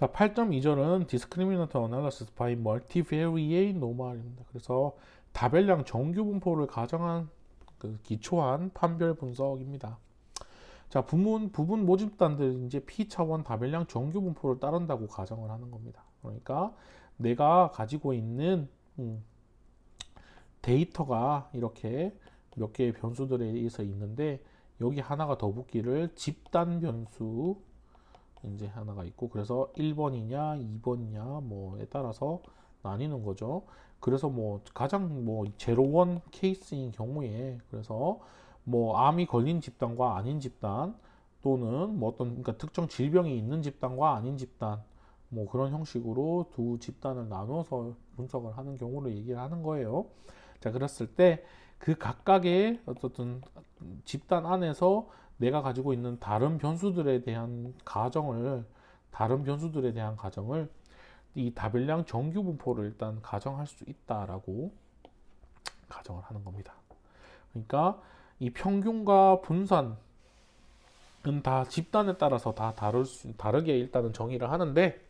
자, 8.2절은 Discriminant Analysis by Multivariate Normal입니다. 그래서 다별량 정규 분포를 가정한 기초한 판별 분석입니다. 자, 부분 모집단들 이제 P 차원 다별량 정규 분포를 따른다고 가정을 하는 겁니다. 그러니까 내가 가지고 있는 데이터가 이렇게 몇 개의 변수들에 의해서 있는데 여기 하나가 더 붙기를 집단 변수 이제 하나가 있고, 그래서 1번이냐 2번이냐 뭐에 따라서 나뉘는 거죠. 그래서 뭐 가장 뭐 제로원 케이스인 경우에 그래서 뭐 암이 걸린 집단과 아닌 집단, 또는 뭐 어떤 그러니까 특정 질병이 있는 집단과 아닌 집단, 뭐 그런 형식으로 두 집단을 나눠서 분석을 하는 경우를 얘기를 하는 거예요. 자, 그랬을 때 그 각각의 어떤 집단 안에서 내가 가지고 있는 다른 변수들에 대한 가정을 이 다별량 정규 분포를 일단 가정할 수 있다라고 가정을 하는 겁니다. 그러니까 이 평균과 분산은 다 집단에 따라서 다 다르게 일단은 정의를 하는데,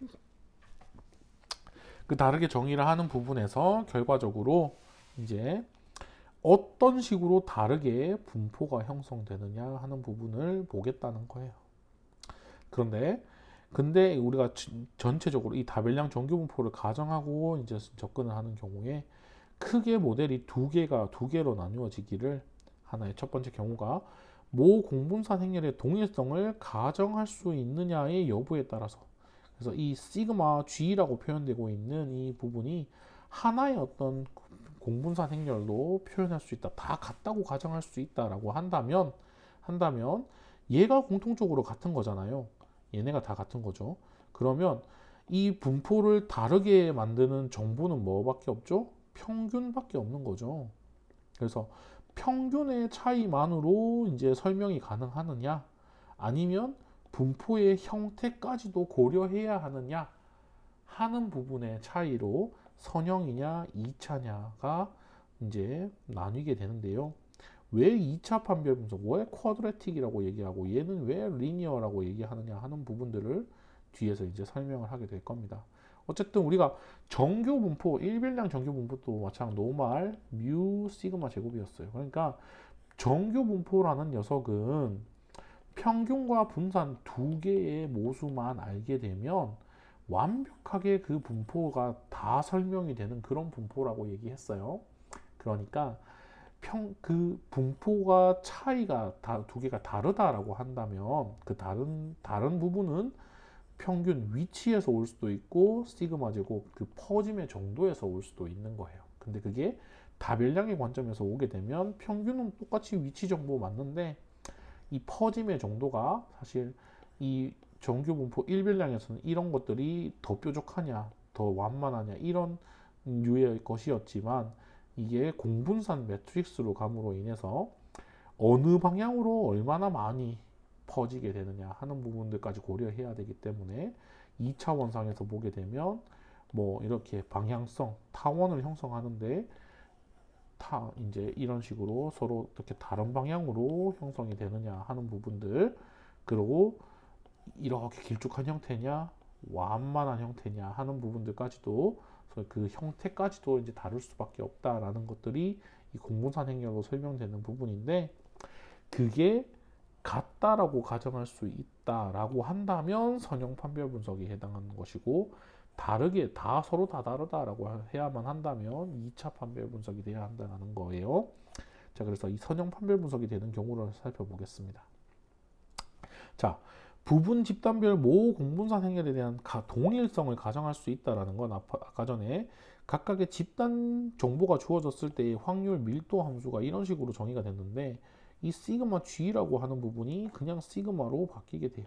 그 다르게 정의를 하는 부분에서 결과적으로 이제 어떤 식으로 다르게 분포가 형성되느냐 하는 부분을 보겠다는 거예요. 근데 우리가 전체적으로 이 다별량 정규 분포를 가정하고 이제 접근을 하는 경우에 크게 모델이 두 개로 나누어지기를, 하나의 첫 번째 경우가 모 공분산 행렬의 동일성을 가정할 수 있느냐의 여부에 따라서, 그래서 이 시그마 G라고 표현되고 있는 이 부분이 하나의 어떤 공분산 행렬로 표현할 수 있다, 다 같다고 가정할 수 있다라고 한다면 얘가 공통적으로 같은 거잖아요. 얘네가 다 같은 거죠. 그러면 이 분포를 다르게 만드는 정보는 뭐밖에 없죠? 평균밖에 없는 거죠. 그래서 평균의 차이만으로 이제 설명이 가능하느냐, 아니면 분포의 형태까지도 고려해야 하느냐 하는 부분의 차이로 선형이냐 2차냐가 이제 나뉘게 되는데요. 왜 2차 판별 분석, 왜 쿼드레틱이라고 얘기하고 얘는 왜 리니어라고 얘기하느냐 하는 부분들을 뒤에서 이제 설명을 하게 될 겁니다. 어쨌든 우리가 정규 분포, 일별량 정규 분포도 마찬가지 노말 뮤 시그마 제곱이었어요. 그러니까 정규 분포라는 녀석은 평균과 분산 두 개의 모수만 알게 되면 완벽하게 그 분포가 다 설명이 되는 그런 분포라고 얘기했어요. 그러니까 그 분포가 차이가 두 개가 다르다라고 한다면 그 다른 부분은 평균 위치에서 올 수도 있고 시그마 제곱 그 퍼짐의 정도에서 올 수도 있는 거예요. 근데 그게 다별량의 관점에서 오게 되면 평균은 똑같이 위치 정보 맞는데 이 퍼짐의 정도가 사실 이 정규 분포 일별량에서는 이런 것들이 더 뾰족하냐 더 완만하냐 이런 류의 것이었지만, 이게 공분산 매트릭스로 감으로 인해서 어느 방향으로 얼마나 많이 퍼지게 되느냐 하는 부분들까지 고려해야 되기 때문에 2차 원상에서 보게 되면 뭐 이렇게 방향성 타원을 형성하는데 이제 이런 식으로 서로 어떻게 다른 방향으로 형성이 되느냐 하는 부분들, 그리고 이렇게 길쭉한 형태냐 완만한 형태냐 하는 부분들까지도, 그 형태까지도 이제 다룰 수밖에 없다라는 것들이 이 공분산 행렬로 설명되는 부분인데, 그게 같다라고 가정할 수 있다라고 한다면 선형 판별 분석에 해당하는 것이고, 다르게 서로 다 다르다라고 해야만 한다면 2차 판별 분석이 돼야 한다는 거예요. 자, 그래서 이 선형 판별 분석이 되는 경우를 살펴보겠습니다. 자, 부분 집단별 모 공분산 행렬에 대한 동일성을 가정할 수 있다라는 건 아까 전에 각각의 집단 정보가 주어졌을 때의 확률 밀도 함수가 이런 식으로 정의가 됐는데, 이 시그마 G라고 하는 부분이 그냥 시그마로 바뀌게 돼요.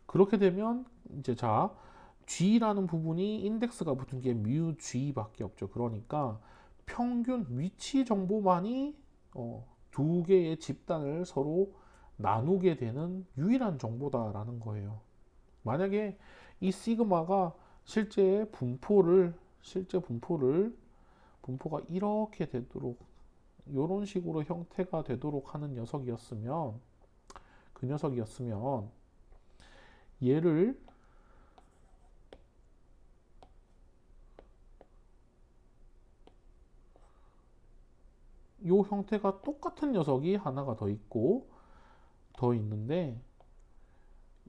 그렇게 되면 이제 G라는 부분이 인덱스가 붙은 게 뮤 G밖에 없죠. 그러니까 평균 위치 정보만이 두 개의 집단을 서로 나누게 되는 유일한 정보다라는 거예요. 만약에 이 시그마가 분포가 이렇게 되도록 이런 식으로 형태가 되도록 하는 녀석이었으면, 그 녀석이었으면 얘를 요 형태가 똑같은 녀석이 하나가 더 있는데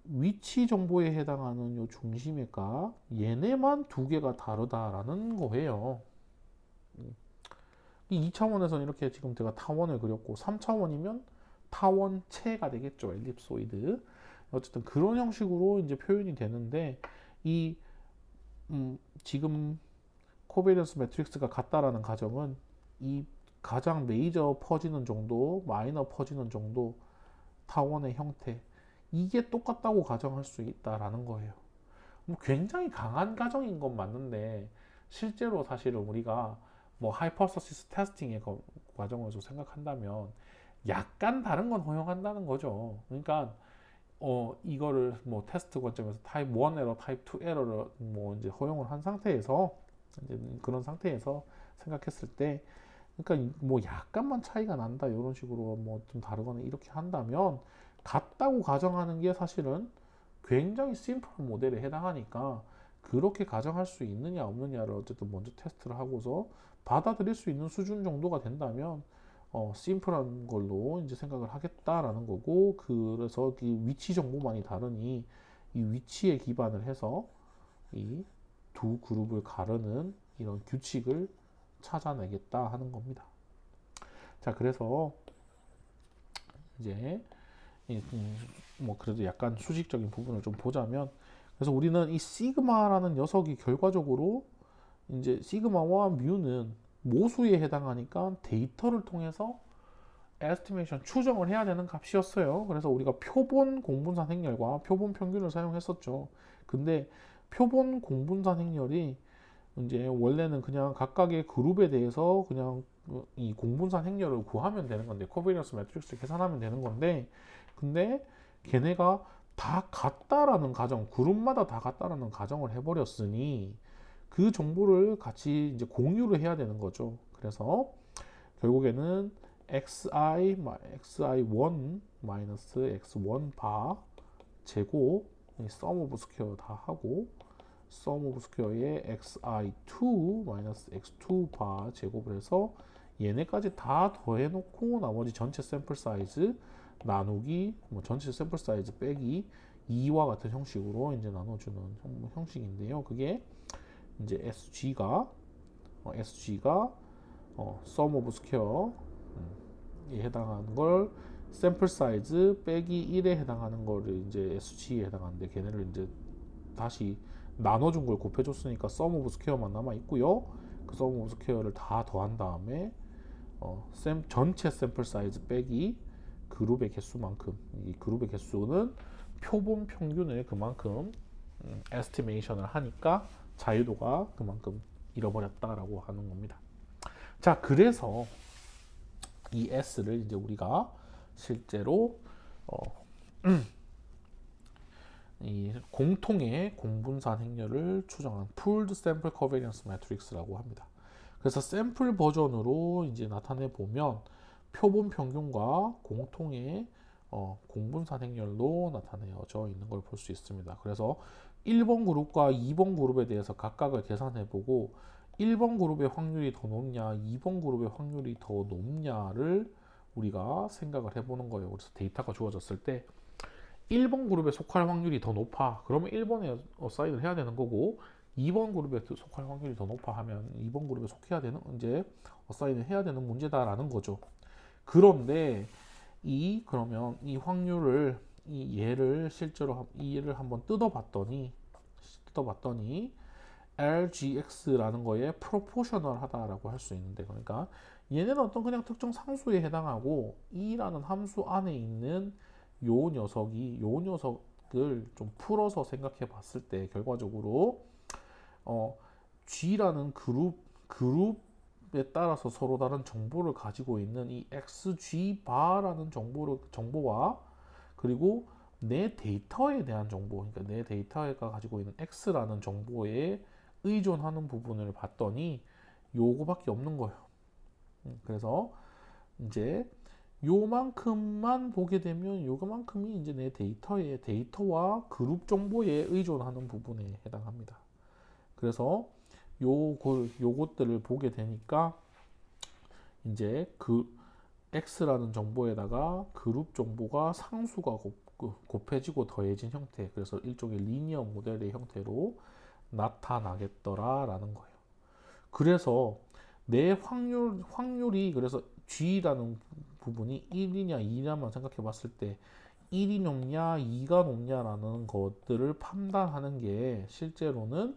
위치 정보에 해당하는 요 중심의가 얘네만 두 개가 다르다라는 거예요. 이 2차원에서는 이렇게 지금 제가 타원을 그렸고 3차원이면 타원체가 되겠죠. 엘립소이드. 어쨌든 그런 형식으로 이제 표현이 되는데 이 지금 코베리언스 매트릭스가 같다라는 가정은 이 가장 메이저 퍼지는 정도, 마이너 퍼지는 정도, 타원의 형태 이게 똑같다고 가정할 수 있다라는 거예요. 굉장히 강한 가정인 건 맞는데 실제로 사실은 우리가 뭐 하이퍼서시스 테스팅의 과정에서 생각한다면 약간 다른 건 허용한다는 거죠. 그러니까 이거를 뭐 테스트 관점에서 타입 1 에러, 타입 2 에러를 뭐 이제 허용을 한 상태에서 이제 그런 상태에서 생각했을 때 그러니까 뭐 약간만 차이가 난다 이런 식으로 뭐 좀 다르거나 이렇게 한다면 같다고 가정하는 게 사실은 굉장히 심플한 모델에 해당하니까 그렇게 가정할 수 있느냐 없느냐를 어쨌든 먼저 테스트를 하고서 받아들일 수 있는 수준 정도가 된다면 심플한 걸로 이제 생각을 하겠다라는 거고 그래서 그 위치 정보만이 다르니 이 위치에 기반을 해서 이 두 그룹을 가르는 이런 규칙을 찾아내겠다 하는 겁니다. 자, 그래서 이제 뭐 그래도 약간 수직적인 부분을 좀 보자면 그래서 우리는 이 시그마라는 녀석이 결과적으로 이제 시그마와 뮤는 모수에 해당하니까 데이터를 통해서 에스티메이션 추정을 해야 되는 값이었어요. 그래서 우리가 표본 공분산 행렬과 표본 평균을 사용했었죠. 근데 표본 공분산 행렬이 이제 원래는 그냥 각각의 그룹에 대해서 그냥 이 공분산 행렬을 구하면 되는 건데 코베리언스 매트릭스 계산하면 되는 건데 근데 걔네가 다 같다라는 가정 그룹마다 다 같다라는 가정을 해버렸으니 그 정보를 같이 이제 공유를 해야 되는 거죠. 그래서 결국에는 xi1 마이너스 x1 바 제곱 sum of square 다 하고 sum of square에 xi2 마이너스 x2 바 제곱을 해서 얘네까지 다 더해놓고 나머지 전체 샘플 사이즈 나누기 뭐 전체 샘플 사이즈 빼기 2와 같은 형식으로 이제 나눠주는 형식인데요. 그게 이제 SG가 sum of square에 해당하는 걸 샘플 사이즈 빼기 1에 해당하는 거를 이제 SG에 해당하는데 걔네를 이제 다시 나눠준 걸 곱해줬으니까 sum of square만 남아 있고요. 그 sum of square를 다 더한 다음에 전체 샘플 사이즈 빼기 그룹의 개수만큼 이 그룹의 개수는 표본 평균을 그만큼 에스티메이션을 하니까 자유도가 그만큼 잃어버렸다라고 하는 겁니다. 자, 그래서 이 S를 이제 우리가 실제로 이 공통의 공분산 행렬을 추정한 Pooled Sample Covariance Matrix라고 합니다. 그래서 샘플 버전으로 이제 나타내 보면 표본 평균과 공통의 공분산 행렬로 나타내어져 있는 걸 볼 수 있습니다. 그래서 1번 그룹과 2번 그룹에 대해서 각각을 계산해 보고 1번 그룹의 확률이 더 높냐, 2번 그룹의 확률이 더 높냐를 우리가 생각을 해보는 거예요. 그래서 데이터가 주어졌을 때 1번 그룹에 속할 확률이 더 높아. 그러면 1번에 어사인을 해야 되는 거고 2번 그룹에 속할 확률이 더 높아 하면 2번 그룹에 속해야 되는 이제 어사인을 해야 되는 문제다라는 거죠. 그런데 그러면 이 확률을 얘를 실제로 이 얘를 한번 뜯어봤더니 RGX라는 거에 프로포셔널하다라고 할 수 있는데 그러니까 얘네는 어떤 그냥 특정 상수에 해당하고 E라는 함수 안에 있는 요 녀석을 좀 풀어서 생각해 봤을 때 결과적으로 G라는 그룹에 따라서 서로 다른 정보를 가지고 있는 이 XG 바라는 정보와 그리고 내 데이터에 대한 정보, 그러니까 내 데이터가 가지고 있는 X라는 정보에 의존하는 부분을 봤더니 요거밖에 없는 거예요. 그래서 이제 요만큼만 보게 되면 요만큼이 이제 내 데이터와 그룹 정보에 의존하는 부분에 해당합니다. 그래서 요것들을 보게 되니까 이제 x라는 정보에다가 그룹 정보가 상수가 곱해지고 더해진 형태, 그래서 일종의 리니어 모델의 형태로 나타나겠더라라는 거예요. 그래서 내 확률이 그래서 G라는 부분이 1이냐 2냐만 생각해 봤을 때 1이 높냐 2가 높냐라는 것들을 판단하는 게 실제로는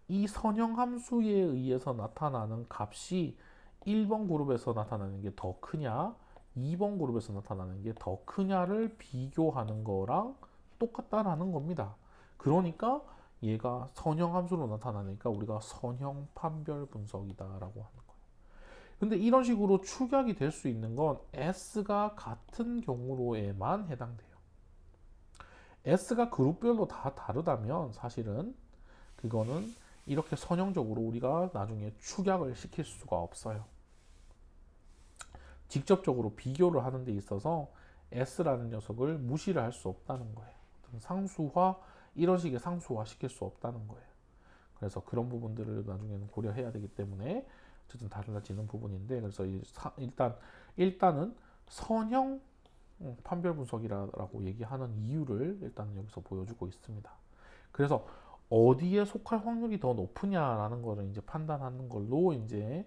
이 선형 함수에 의해서 나타나는 값이 1번 그룹에서 나타나는 게 더 크냐 2번 그룹에서 나타나는 게 더 크냐를 비교하는 거랑 똑같다라는 겁니다. 그러니까 얘가 선형 함수로 나타나니까 우리가 선형 판별 분석이다라고 하는 거예요. 근데 이런 식으로 축약이 될 수 있는 건 S가 같은 경우로에만 해당돼요. S가 그룹별로 다 다르다면 사실은 그거는 이렇게 선형적으로 우리가 나중에 축약을 시킬 수가 없어요. 직접적으로 비교를 하는 데 있어서 S라는 녀석을 무시를 할 수 없다는 거예요. 상수화, 이런 식의 상수화 시킬 수 없다는 거예요. 그래서 그런 부분들을 나중에는 고려해야 되기 때문에 어쨌든 달라지는 부분인데, 그래서 일단은 선형 판별 분석이라고 얘기하는 이유를 일단 여기서 보여주고 있습니다. 그래서 어디에 속할 확률이 더 높으냐라는 거를 이제 판단하는 걸로 이제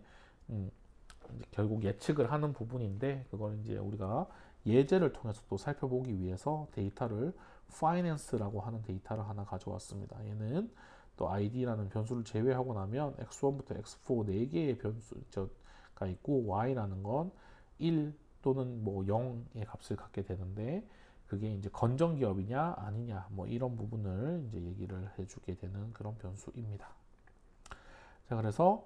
결국 예측을 하는 부분인데, 그걸 이제 우리가 예제를 통해서 또 살펴보기 위해서 데이터를 finance라고 하는 데이터를 하나 가져왔습니다. 얘는 또 id라는 변수를 제외하고 나면 x1부터 x4 4개의 변수가 있고 y라는 건 1 또는 뭐 0의 값을 갖게 되는데, 그게 이제 건전 기업이냐 아니냐 뭐 이런 부분을 이제 얘기를 해주게 되는 그런 변수입니다. 자, 그래서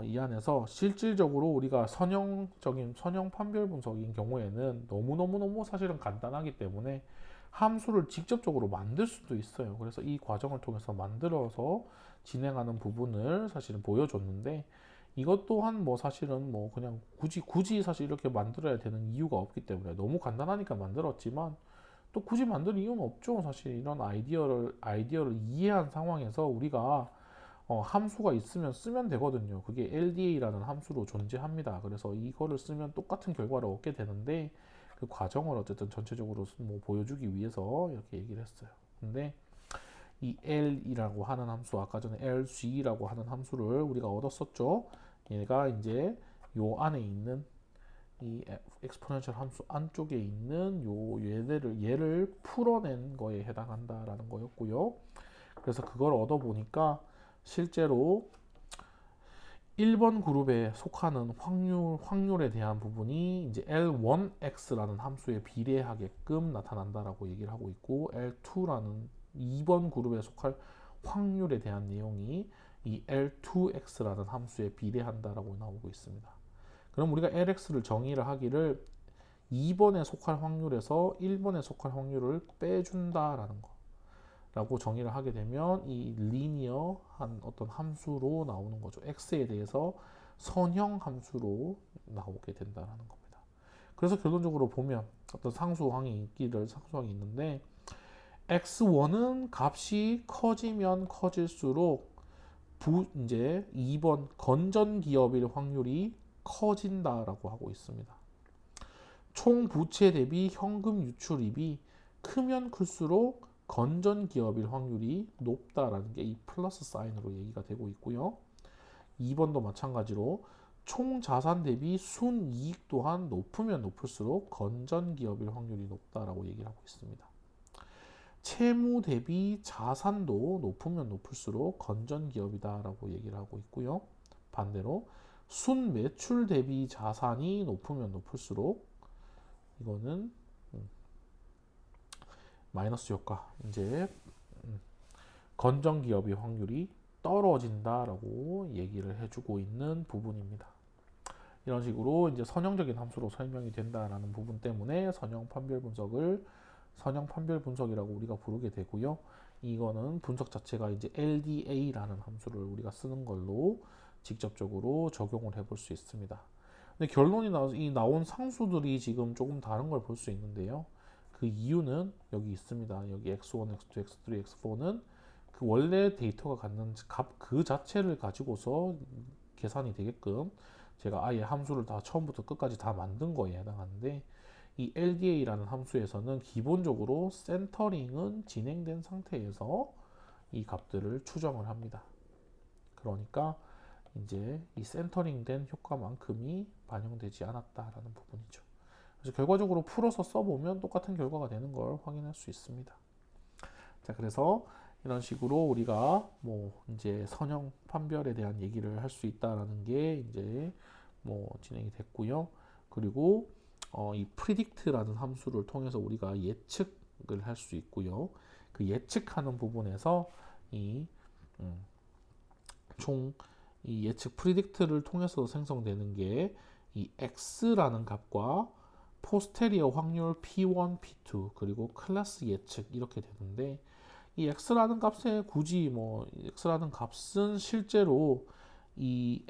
이 안에서 실질적으로 우리가 선형적인 선형 판별 분석인 경우에는 너무 사실은 간단하기 때문에 함수를 직접적으로 만들 수도 있어요. 그래서 이 과정을 통해서 만들어서 진행하는 부분을 사실은 보여줬는데, 이것 또한 뭐 사실은 뭐 그냥 굳이 사실 이렇게 만들어야 되는 이유가 없기 때문에 너무 간단하니까 만들었지만 또 굳이 만들 이유는 없죠. 사실 이런 아이디어를 이해한 상황에서 우리가 함수가 있으면 쓰면 되거든요. 그게 LDA라는 함수로 존재합니다. 그래서 이거를 쓰면 똑같은 결과를 얻게 되는데, 그 과정을 어쨌든 전체적으로 뭐 보여주기 위해서 이렇게 얘기를 했어요. 근데 이 L이라고 하는 함수, 아까 전에 LG라고 하는 함수를 우리가 얻었었죠. 얘가 이제 요 안에 있는 이 엑스포넨셜 함수 안쪽에 있는 얘를 풀어낸 거에 해당한다라는 거였고요. 그래서 그걸 얻어 보니까 실제로 1번 그룹에 속하는 확률에 대한 부분이 이제 L1x라는 함수에 비례하게끔 나타난다라고 얘기를 하고 있고, L2라는 2번 그룹에 속할 확률에 대한 내용이 이 L2x라는 함수에 비례한다라고 나오고 있습니다. 그럼 우리가 LX를 정의를 하기를 2번에 속할 확률에서 1번에 속할 확률을 빼준다라는 거 라고 정의를 하게 되면 이 리니어한 어떤 함수로 나오는 거죠. x에 대해서 선형 함수로 나오게 된다는 겁니다. 그래서 결론적으로 보면 어떤 상수항이 있는데, x1은 값이 커지면 커질수록 이제 2번 건전 기업일 확률이 커진다라고 하고 있습니다. 총 부채 대비 현금 유출입이 크면 클수록 건전 기업일 확률이 높다라는 게 이 플러스 사인으로 얘기가 되고 있고요. 2번도 마찬가지로 총 자산 대비 순이익 또한 높으면 높을수록 건전 기업일 확률이 높다라고 얘기를 하고 있습니다. 채무 대비 자산도 높으면 높을수록 건전 기업이다라고 얘기를 하고 있고요. 반대로 순 매출 대비 자산이 높으면 높을수록 이거는 마이너스 효과, 이제 건전 기업의 확률이 떨어진다라고 얘기를 해주고 있는 부분입니다. 이런 식으로 이제 선형적인 함수로 설명이 된다라는 부분 때문에 선형 판별 분석이라고 우리가 부르게 되고요. 이거는 분석 자체가 이제 LDA라는 함수를 우리가 쓰는 걸로 직접적으로 적용을 해볼 수 있습니다. 근데 결론이 나온 상수들이 지금 조금 다른 걸 볼 수 있는데요. 그 이유는 여기 있습니다. 여기 x1, x2, x3, x4는 그 원래 데이터가 갖는 값 그 자체를 가지고서 계산이 되게끔 제가 아예 함수를 다 처음부터 끝까지 다 만든 거에 해당하는데, 이 LDA라는 함수에서는 기본적으로 센터링은 진행된 상태에서 이 값들을 추정을 합니다. 그러니까 이제 이 센터링된 효과만큼이 반영되지 않았다라는 부분이죠. 그래서 결과적으로 풀어서 써보면 똑같은 결과가 되는 걸 확인할 수 있습니다. 자, 그래서 이런 식으로 우리가 뭐 이제 선형 판별에 대한 얘기를 할 수 있다라는 게 이제 뭐 진행이 됐고요. 그리고 이 predict라는 함수를 통해서 우리가 예측을 할 수 있고요. 그 예측하는 부분에서 이 총 이 예측 predict를 통해서 생성되는 게 이 x라는 값과 포스테리어 확률 P1, P2 그리고 클래스 예측 이렇게 되는데, 이 x라는 값에 굳이 뭐 x라는 값은 실제로 이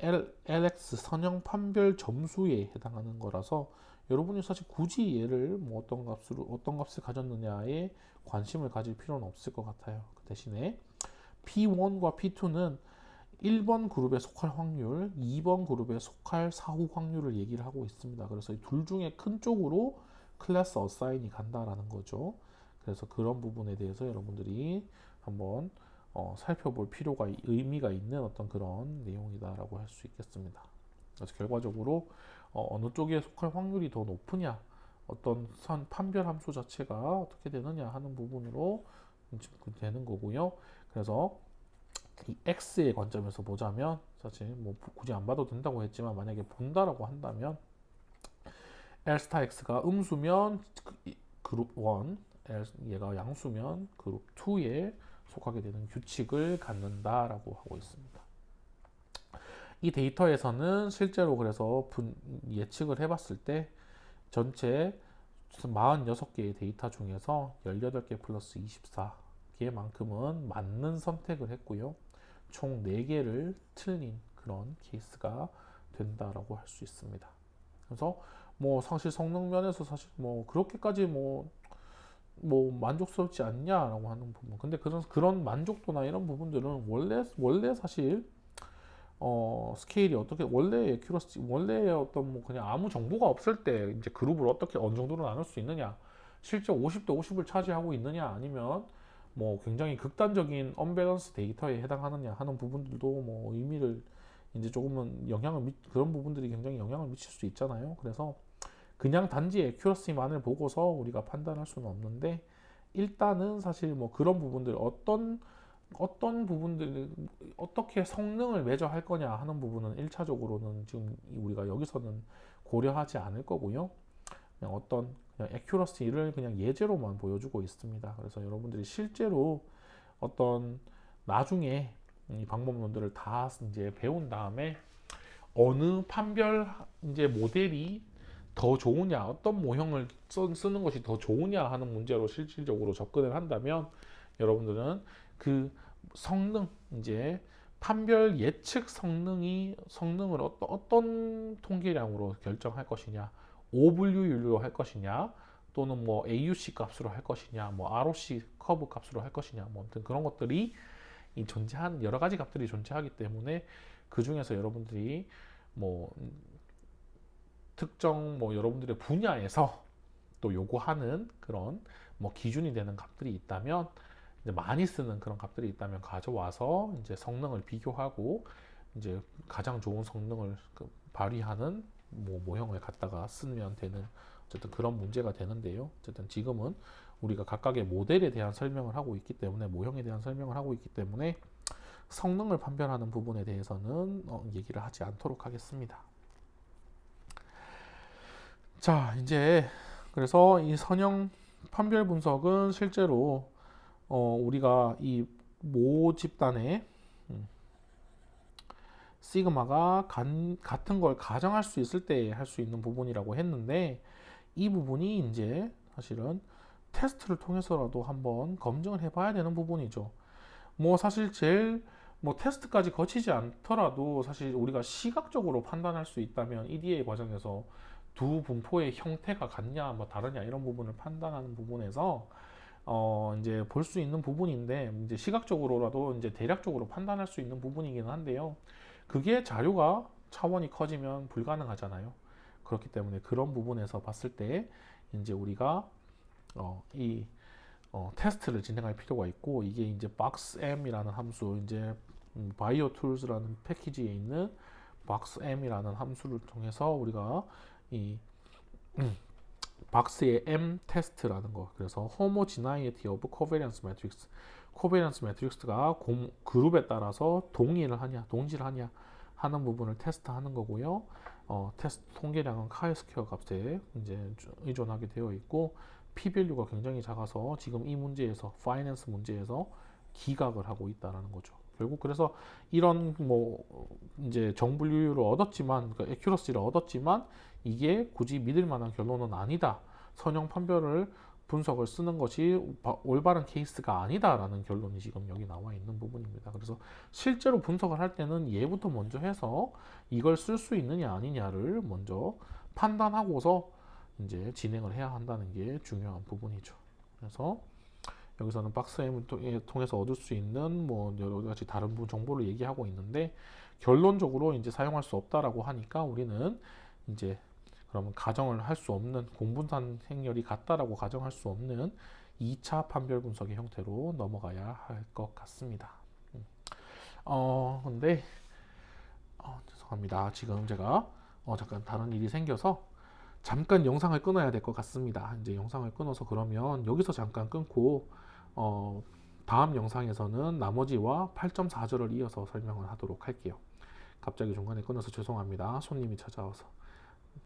LX 선형 판별 점수에 해당하는 거라서 여러분이 사실 굳이 얘를 뭐 어떤 값을 가졌느냐에 관심을 가질 필요는 없을 것 같아요. 그 대신에 P1과 P2는 1번 그룹에 속할 확률, 2번 그룹에 속할 사후 확률을 얘기를 하고 있습니다. 그래서 이 둘 중에 큰 쪽으로 클래스 어사인이 간다라는 거죠. 그래서 그런 부분에 대해서 여러분들이 한번 살펴볼 필요가, 의미가 있는 어떤 그런 내용이다라고 할 수 있겠습니다. 그래서 결과적으로 어느 쪽에 속할 확률이 더 높으냐, 어떤 판별 함수 자체가 어떻게 되느냐 하는 부분으로 되는 거고요. 그래서 이 x의 관점에서 보자면 사실 뭐 굳이 안 봐도 된다고 했지만, 만약에 본다라고 한다면 L 스타 x가 음수면 그룹 1, 얘가 양수면 그룹 2에 속하게 되는 규칙을 갖는다라고 하고 있습니다. 이 데이터에서는 실제로 그래서 예측을 해봤을 때 전체 46개의 데이터 중에서 18개 플러스 24개만큼은 맞는 선택을 했고요. 총 4개를 틀린 그런 케이스가 된다라고 할 수 있습니다. 그래서 뭐 사실 성능 면에서 사실 뭐 그렇게까지 뭐 만족스럽지 않냐라고 하는 부분. 근데 그런 만족도나 이런 부분들은 원래 사실 스케일이 어떻게, 원래 에큐러시, 원래 어떤 뭐 그냥 아무 정보가 없을 때 이제 그룹을 어떻게 어느 정도로 나눌 수 있느냐, 실제 50대 50을 차지하고 있느냐, 아니면 뭐 굉장히 극단적인 언밸런스 데이터에 해당하느냐 하는 부분들도 뭐 의미를 이제 조금은 그런 부분들이 굉장히 영향을 미칠 수 있잖아요. 그래서 그냥 단지 에큐러시만을 보고서 우리가 판단할 수는 없는데, 일단은 사실 뭐 그런 부분들, 어떤 부분들 어떻게 성능을 매저할 거냐 하는 부분은 1차적으로는 지금 우리가 여기서는 고려하지 않을 거고요. 그냥 그냥 에큐러시를 그냥 예제로만 보여주고 있습니다. 그래서 여러분들이 실제로 어떤 나중에 이 방법론들을 다 이제 배운 다음에 어느 판별 이제 모델이 더 좋으냐, 어떤 모형을 쓰는 것이 더 좋으냐 하는 문제로 실질적으로 접근을 한다면, 여러분들은 그 성능, 이제 판별 예측 성능을 어떤 통계량으로 결정할 것이냐, 오분류율로 할 것이냐, 또는 뭐 AUC 값으로 할 것이냐, 뭐 ROC 커브 값으로 할 것이냐, 뭐 아무튼 그런 것들이 여러 가지 값들이 존재하기 때문에, 그 중에서 여러분들이 뭐 특정 뭐 여러분들의 분야에서 또 요구하는 그런 뭐 기준이 되는 값들이 있다면, 이제 많이 쓰는 그런 값들이 있다면 가져와서 이제 성능을 비교하고 이제 가장 좋은 성능을 발휘하는 뭐 모형을 갖다가 쓰면 되는 어쨌든 그런 문제가 되는데요. 어쨌든 지금은 우리가 각각의 모델에 대한 설명을 하고 있기 때문에, 모형에 대한 설명을 하고 있기 때문에 성능을 판별하는 부분에 대해서는 얘기를 하지 않도록 하겠습니다. 자, 이제 그래서 이 선형 판별 분석은 실제로 우리가 이 모 집단의 시그마가 같은 걸 가정할 수 있을 때 할 수 있는 부분이라고 했는데, 이 부분이 이제 사실은 테스트를 통해서라도 한번 검증을 해봐야 되는 부분이죠. 뭐 사실 제일 뭐 테스트까지 거치지 않더라도 사실 우리가 시각적으로 판단할 수 있다면, EDA 과정에서 두 분포의 형태가 같냐, 뭐 다르냐 이런 부분을 판단하는 부분에서 이제 볼 수 있는 부분인데, 이제 시각적으로라도 이제 대략적으로 판단할 수 있는 부분이긴 한데요. 그게 자료가 차원이 커지면 불가능하잖아요. 그렇기 때문에 그런 부분에서 봤을 때 이제 우리가 이 테스트를 진행할 필요가 있고, 이게 이제 boxm이라는 함수, 이제 바이오 툴즈라는 패키지에 있는 boxm이라는 함수를 통해서 우리가 이 박스의 M 테스트라는 거, 그래서 homogeneity of covariance matrix, 코베리언스 매트릭스가 그룹에 따라서 동질을 하냐 하는 부분을 테스트하는 거고요. 테스트 통계량은 카이스퀘어 값에 이제 의존하게 되어 있고, p-밸류가 굉장히 작아서 지금 이 문제에서 파이낸스 문제에서 기각을 하고 있다라는 거죠. 결국 그래서 이런 이제 정분류를 얻었지만, 그러니까 에큐러시를 얻었지만 이게 굳이 믿을 만한 결론은 아니다. 선형 판별을 분석을 쓰는 것이 올바른 케이스가 아니다라는 결론이 지금 여기 나와 있는 부분입니다. 그래서 실제로 분석을 할 때는 얘부터 먼저 해서 이걸 쓸 수 있느냐 아니냐를 먼저 판단하고서 이제 진행을 해야 한다는 게 중요한 부분이죠. 그래서 여기서는 박스M을 통해서 얻을 수 있는 여러 가지 다른 정보를 얘기하고 있는데, 결론적으로 이제 사용할 수 없다라고 하니까 우리는 이제 그러면 가정을 할 수 없는, 공분산 행렬이 같다라고 가정할 수 없는 2차 판별 분석의 형태로 넘어가야 할 것 같습니다. 근데 죄송합니다. 지금 제가 잠깐 다른 일이 생겨서 잠깐 영상을 끊어야 될 것 같습니다. 이제 영상을 끊어서 그러면 여기서 잠깐 끊고 다음 영상에서는 나머지와 8.4절을 이어서 설명을 하도록 할게요. 갑자기 중간에 끊어서 죄송합니다. 손님이 찾아와서.